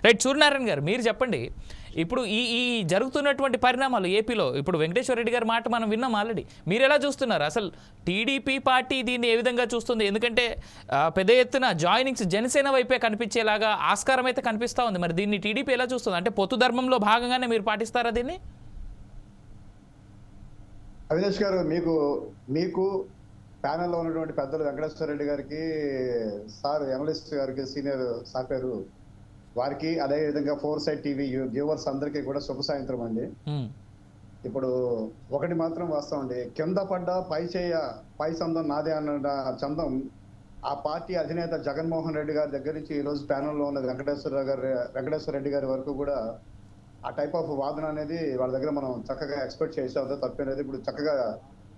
Right. Suryanarayana గారు మీరు చెప్పండి. ఇప్పుడు ఈ ఈ జరుగుతున్నటువంటి పరిణామాలు ఏపీలో ఇప్పుడు వెంకటేశ్వర రెడ్డి గారి మాట మనం విన్నాం ఆల్రెడీ. మీరు ఎలా చూస్తున్నారు? అసలు టీడీపీ పార్టీ దీన్ని ఏ విధంగా చూస్తుంది? ఎందుకంటే పెద్ద ఎత్తున జాయినింగ్స్ జనసేన వైపే కనిపించేలాగా ఆస్కారం అయితే కనిపిస్తూ ఉంది. మరి దీన్ని టీడీపీ ఎలా చూస్తుంది? అంటే పొత్తు ధర్మంలో భాగంగానే మీరు పాటిస్తారా దీన్ని? అవినాష్ గారు, మీకు ప్యానెల్లో ఉన్నటువంటి పెద్దలు వెంకటేశ్వర రెడ్డి గారికి, సార్ ఎనలిస్ట్ గారికి, సీనియర్ సాఫ్ట్వేర్ వారికి, అదే విధంగా ఫోర్ సైడ్ టీవీ వ్యూవర్స్ అందరికీ కూడా శుభ సాయంత్రం అండి. ఇప్పుడు ఒకటి మాత్రం వాస్తవం అండి, కింద పడ్డ పై చందం నాదే అన్న చందం ఆ పార్టీ అధినేత జగన్మోహన్ రెడ్డి గారి దగ్గర నుంచి ఈ రోజు ప్యానెల్లో ఉన్న వెంకటేశ్వర రెడ్డి గారి వరకు కూడా ఆ టైప్ ఆఫ్ వాదన అనేది వాళ్ళ దగ్గర మనం చక్కగా ఎక్స్పెక్ట్ చేసాం. తప్పేది ఇప్పుడు చక్కగా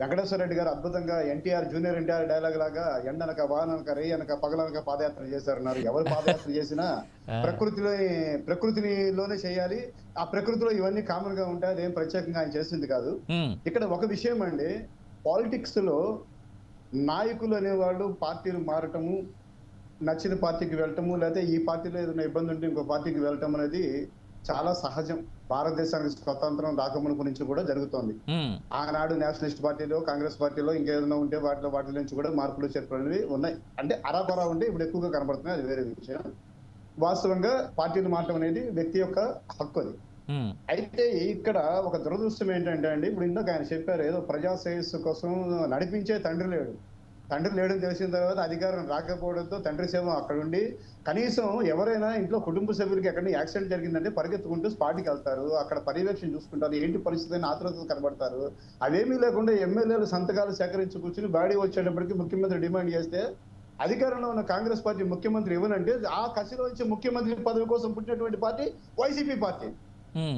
వెంకటేశ్వర రెడ్డి గారు అద్భుతంగా జూనియర్ ఎన్టీఆర్ డైలాగ్ లాగా ఎండనక వాననక రేయనక పగలనక పాదయాత్ర చేశారన్నారు. ఎవరు పాదయాత్ర చేసినా ప్రకృతిలోనే చేయాలి. ఆ ప్రకృతిలో ఇవన్నీ కామన్ గా ఉంటాయి. అదేం ప్రత్యేకంగా ఆయన చేసింది కాదు. ఇక్కడ ఒక విషయం అండి, పాలిటిక్స్ లో నాయకులు అనేవాళ్ళు పార్టీలు మారటము, నచ్చిన పార్టీకి వెళ్ళటము, లేకపోతే ఈ పార్టీలో ఏదైనా ఇబ్బంది ఉంటే ఇంకో పార్టీకి వెళ్ళటం అనేది చాలా సహజం. భారతదేశానికి స్వతంత్రం రాకమునుపు నుంచి కూడా జరుగుతోంది. ఆనాడు నేషనలిస్ట్ పార్టీలో, కాంగ్రెస్ పార్టీలో ఇంకేదైనా ఉంటే వాటి నుంచి కూడా మార్పులు చేర్పులు ఉన్నాయి. అంటే అరాకొరా ఉంటే ఇప్పుడు ఎక్కువగా కనబడుతున్నాయి, అది వేరే విషయం. వాస్తవంగా పార్టీలు మారటం అనేది వ్యక్తి యొక్క హక్కు. అది అయితే ఇక్కడ ఒక దురదృష్టం ఏంటంటే అండి, ఇప్పుడు ఇందాక ఆయన చెప్పారు ఏదో ప్రజా శ్రేయస్సు కోసం నడిపించే తండ్రి లేడని తెలిసిన తర్వాత అధికారం రాకపోవడంతో తండ్రి సేవ అక్కడ ఉండి, కనీసం ఎవరైనా ఇంట్లో కుటుంబ సభ్యులకి ఎక్కడ యాక్సిడెంట్ జరిగిందంటే పరిగెత్తుకుంటూ స్పాట్కి వెళ్తారు, అక్కడ పర్యవేక్షణ చూసుకుంటారు, ఏంటి పరిస్థితి అని ఆతృతలు కనబడతారు. అవేమీ లేకుండా ఎమ్మెల్యేలు సంతకాలు సేకరించి కూర్చుని బాడీ వచ్చేటప్పటికి ముఖ్యమంత్రి డిమాండ్ చేస్తే అధికారంలో ఉన్న కాంగ్రెస్ పార్టీ ముఖ్యమంత్రి ఇవ్వనంటే ఆ కసిలో వచ్చి ముఖ్యమంత్రి పదవి కోసం పుట్టినటువంటి పార్టీ వైసీపీ పార్టీ.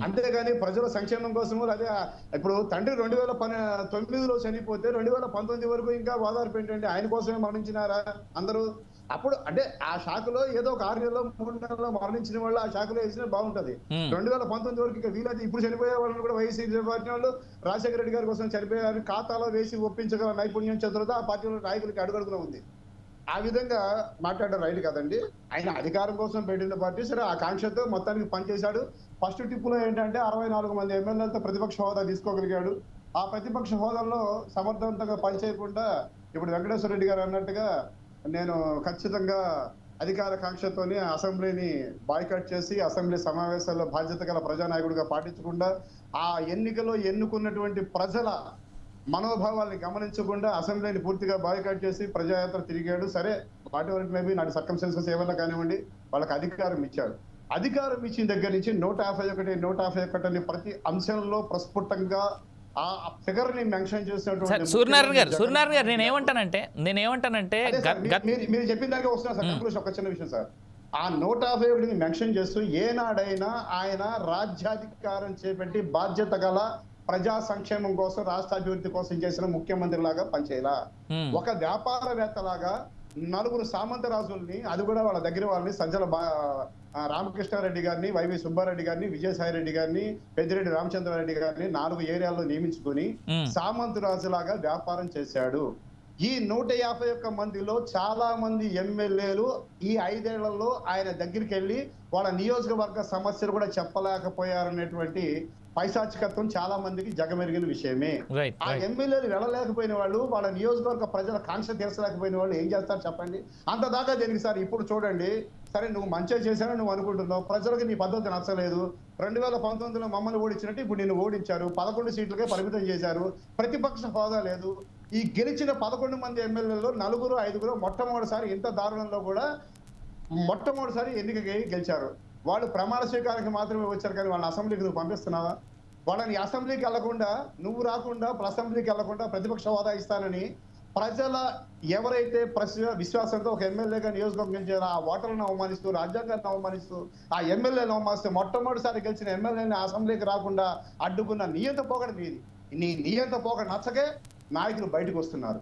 అంతేగాని ప్రజల సంక్షేమం కోసము, అదే ఇప్పుడు తండ్రి 2019లో చనిపోతే 2019 వరకు ఇంకా ఓదార్పు ఏంటంటే ఆయన కోసమే మరణించినారా అందరూ? అప్పుడు అంటే ఆ శాఖలో ఏదో ఒక 6 నెలలో 3 నెలలో మరణించిన వాళ్ళు ఆ శాఖలో వేసినా బాగుంటది. 2019 వరకు ఇంకా వీలైతే ఇప్పుడు చనిపోయే వాళ్ళని కూడా వైసీపీ పార్టీ వాళ్ళు రాజశేఖర రెడ్డి గారి కోసం చనిపోయారు ఖాతాలో వేసి ఒప్పించగల నైపుణ్యం చతురత ఆ పార్టీలో నాయకులకి అడుగడుగునా ఉంది. ఆ విధంగా మాట్లాడడం రైట్ కదండి. ఆయన అధికారం కోసం పెట్టిన పార్టీ, సరే ఆ కాంక్షతో మొత్తానికి పనిచేశాడు. ఫస్ట్ టిప్పులో ఏంటంటే 64 మంది ఎమ్మెల్యేలతో ప్రతిపక్ష హోదా తీసుకోగలిగాడు. ఆ ప్రతిపక్ష హోదాలో సమర్థవంతంగా పనిచేయకుండా ఇప్పుడు వెంకటేశ్వర రెడ్డి గారు అన్నట్టుగా నేను ఖచ్చితంగా అధికార కాంక్షతోనే అసెంబ్లీని బాయ్కాట్ చేసి అసెంబ్లీ సమావేశాల్లో బాధ్యత గల ప్రజానాయకుడిగా పాటించకుండా ఆ ఎన్నికలో ఎన్నుకున్నటువంటి ప్రజల మనోభావాల్ని గమనించకుండా అసెంబ్లీని పూర్తిగా బాయ్కాట్ చేసి ప్రజాయాత్ర తిరిగాడు. సరే, వాటి వరకు మేబీ నాటి సర్కమ్స్టెన్సెస్ ఏమన్నా కానివ్వండి, వాళ్ళకి అధికారం ఇచ్చాడు. అధికారం ఇచ్చిన దగ్గర నుంచి 151 అని ప్రతి అంశంలో ప్రస్ఫుటంగా ఆ ఫిగర్ ని మెన్షన్ చేసినటువంటి సూర్యనారాయణ గారు నేనేమంటానంటే మీరు చెప్పిన దానికి వస్తున్నా సార్, కంక్లూషన్ ఒక చిన్న విషయం సార్. ఆ 151ని మెన్షన్ చేస్తూ ఏనాడైనా ఆయన రాజ్యాధికారం చేపట్టి బాధ్యత గల ప్రజా సంక్షేమం కోసం, రాష్ట్ర అభివృద్ధి కోసం చేసిన ముఖ్యమంత్రి లాగా పనిచేయాల. ఒక వ్యాపారవేత్తలాగా 4 సామంత రాజుల్ని, అది కూడా వాళ్ళ దగ్గర వాళ్ళని, సజ్జల రామకృష్ణారెడ్డి గారిని, వైవి సుబ్బారెడ్డి గారిని, విజయసాయి రెడ్డి గారిని, పెద్దిరెడ్డి రామచంద్రారెడ్డి గారిని 4 ఏరియాల్లో నియమించుకుని సామంత రాజులాగా వ్యాపారం చేశాడు. ఈ 151 మందిలో చాలా మంది ఎమ్మెల్యేలు ఈ 5 ఏళ్లలో ఆయన దగ్గరికి వెళ్ళి వాళ్ళ నియోజకవర్గ సమస్యలు కూడా చెప్పలేకపోయారనేటువంటి పైశాచికత్వం చాలా మందికి జగమెరిగిన విషయమే. ఆ ఎమ్మెల్యేలు వెళ్ళలేకపోయిన వాళ్ళు, వాళ్ళ నియోజకవర్గ ప్రజల కాంక్ష తీర్చలేకపోయిన వాళ్ళు ఏం చేస్తారు చెప్పండి? అంతదాకా దేనికి సార్? ఇప్పుడు చూడండి, సరే నువ్వు మంచిగా చేశానని నువ్వు అనుకుంటున్నావు, ప్రజలకు నీ పద్ధతి నచ్చలేదు. 2019లో మమ్మల్ని ఓడించినట్టు ఇప్పుడు నిన్ను ఓడించారు, 11 సీట్లకే పరిమితం చేశారు, ప్రతిపక్ష హోదా లేదు. ఈ గెలిచిన 11 మంది ఎమ్మెల్యేలలో 4, 5 మొట్టమొదటిసారి ఇంత దారుణంలో కూడా మొట్టమొదటిసారి ఎన్నికకి గెలిచారు. వాళ్ళు ప్రమాణ స్వీకారానికి మాత్రమే వచ్చారు, కానీ వాళ్ళని అసెంబ్లీకి నువ్వు పంపిస్తున్నావా? వాళ్ళని అసెంబ్లీకి వెళ్లకుండా, నువ్వు రాకుండా అసెంబ్లీకి వెళ్లకుండా ప్రతిపక్ష హోదా ఇస్తానని ప్రజల ఎవరైతే విశ్వాసంతో ఒక ఎమ్మెల్యేగా నియోజకవర్గం చేయాలి, ఆ ఓటర్లను అవమానిస్తూ, రాజ్యాంగాన్ని అవమానిస్తూ, ఆ ఎమ్మెల్యేలను అవమానిస్తూ మొట్టమొదటిసారి గెలిచిన ఎమ్మెల్యేని అసెంబ్లీకి రాకుండా అడ్డుకున్న నియంత పోకడ నీది. నీ నియంత పోకడ నచ్చకే నాయకులు బయటకు వస్తున్నారు.